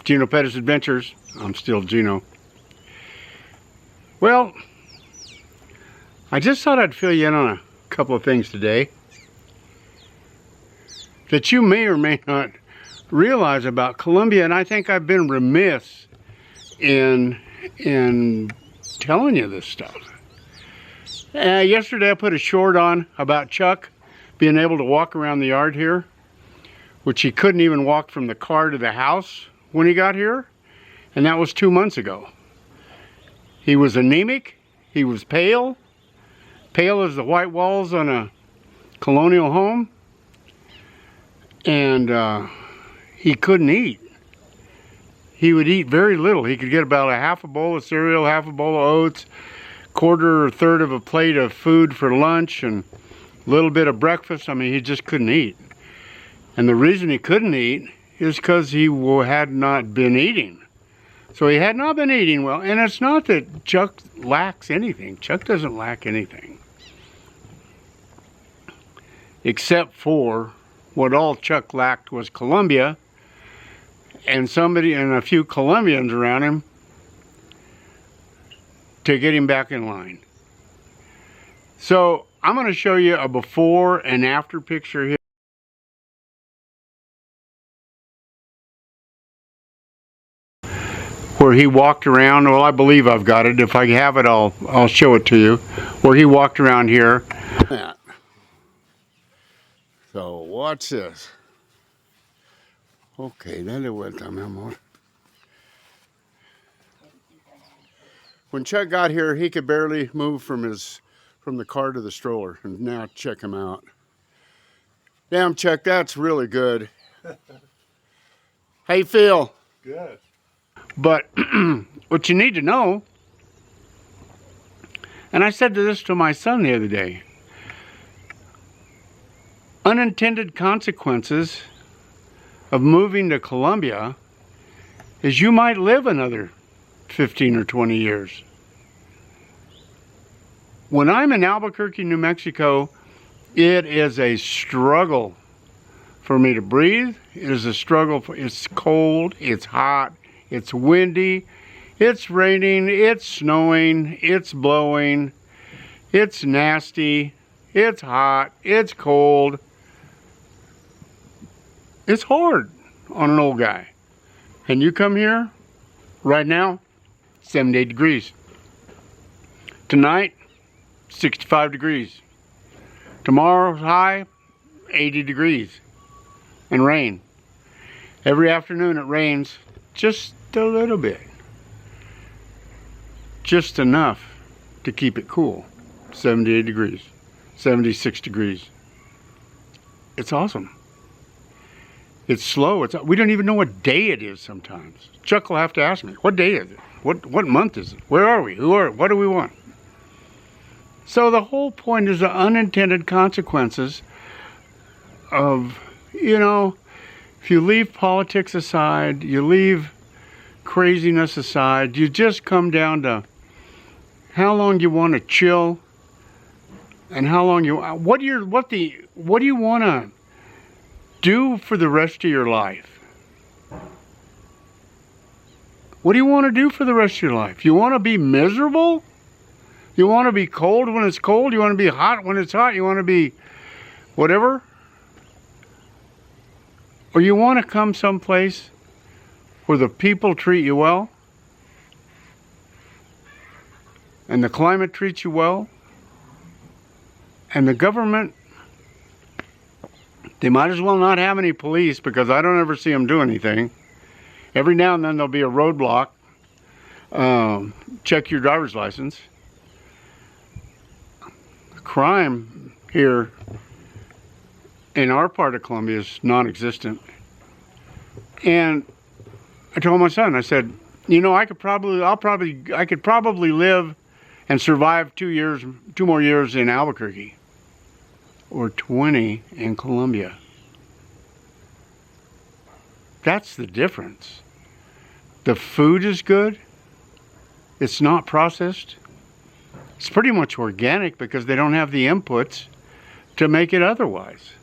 Geno Perez Adventures. I'm still Geno. Well, I just thought I'd fill you in on a couple of things today that you may or may not realize about Colombia, and I think I've been remiss in telling you this stuff. Yesterday I put a short on about Chuck being able to walk around the yard here, which he couldn't even walk from the car to the house when he got here, and that was 2 months ago. He was anemic, he was pale as the white walls on a colonial home, and he couldn't eat. He would eat very little. He could get about a half a bowl of cereal, half a bowl of oats, quarter or third of a plate of food for lunch, and a little bit of breakfast. I mean, he just couldn't eat. And the reason he couldn't eat is because he had not been eating. So he had not been eating well. And it's not that Chuck lacks anything. Chuck doesn't lack anything. Except for what all Chuck lacked was Colombia and somebody and a few Colombians around him to get him back in line. So I'm going to show you a before and after picture here. Where he walked around. Well, I believe I've got it. If I have it, I'll show it to you. Where he walked around here. So watch this. Okay, dale vuelta, mi amor. When Chuck got here, he could barely move from the car to the stroller, and now check him out. Damn, Chuck, that's really good. How you feel? Good. But what you need to know, and I said this to my son the other day, unintended consequences of moving to Colombia is you might live another 15 or 20 years. When I'm in Albuquerque, New Mexico, it is a struggle for me to breathe. It is a struggle. It's cold, it's hot, it's windy, it's raining, it's snowing, it's blowing, it's nasty, it's hot, it's cold. It's hard on an old guy. And you come here, right now, 78 degrees. Tonight, 65 degrees. Tomorrow's high, 80 degrees. And rain. Every afternoon it rains just a little bit. Just enough to keep it cool. 78 degrees. 76 degrees. It's awesome. It's slow. We don't even know what day it is sometimes. Chuck will have to ask me, what day is it? What month is it? Where are we? What do we want? So the whole point is the unintended consequences of, if you leave politics aside, you leave craziness aside, you just come down to how long you want to chill and how long what do you want to do for the rest of your life? What do you want to do for the rest of your life? You want to be miserable? You want to be cold when it's cold? You want to be hot when it's hot? You want to be whatever? Or you want to come someplace where the people treat you well and the climate treats you well and the government, they might as well not have any police because I don't ever see them do anything. Every now and then there'll be a roadblock. Check your driver's license. Crime here in our part of Colombia is non-existent. And I told my son, I said, I could probably live and survive 2 more years in Albuquerque or 20 in Colombia. That's the difference. The food is good. It's not processed. It's pretty much organic because they don't have the inputs to make it otherwise.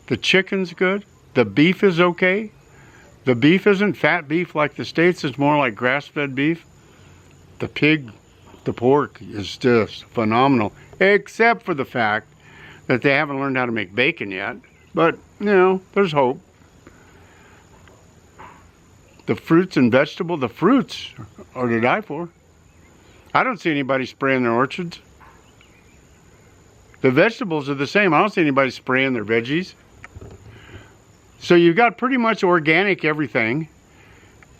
The chicken's good. The beef is okay. The beef isn't fat beef like the States. It's more like grass-fed beef. The pig, the pork is just phenomenal. Except for the fact that they haven't learned how to make bacon yet. But, you know, there's hope. The fruits and vegetables, the fruits are to die for. I don't see anybody spraying their orchards. The vegetables are the same. I don't see anybody spraying their veggies. So you've got pretty much organic everything.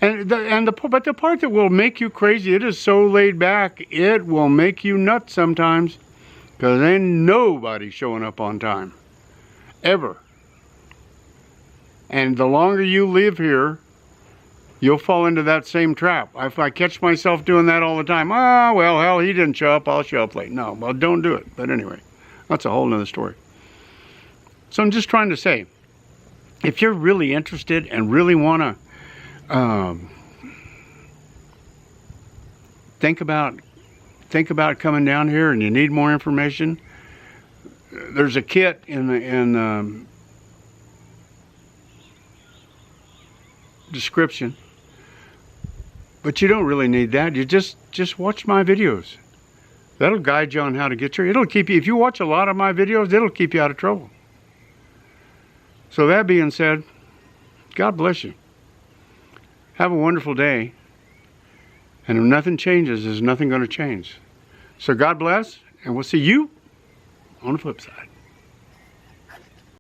But the part that will make you crazy, it is so laid back, it will make you nuts sometimes. Because ain't nobody showing up on time. Ever. And the longer you live here, you'll fall into that same trap. If I catch myself doing that all the time, well, hell, he didn't show up, I'll show up late. No, well, don't do it. But anyway, that's a whole nother story. So I'm just trying to say, if you're really interested and really want to think about coming down here and you need more information, there's a kit in the description. But you don't really need that. You just watch my videos. That'll guide you on how to get your... It'll keep you... If you watch a lot of my videos, it'll keep you out of trouble. So that being said, God bless you. Have a wonderful day. And if nothing changes, there's nothing going to change. So God bless, and we'll see you on the flip side.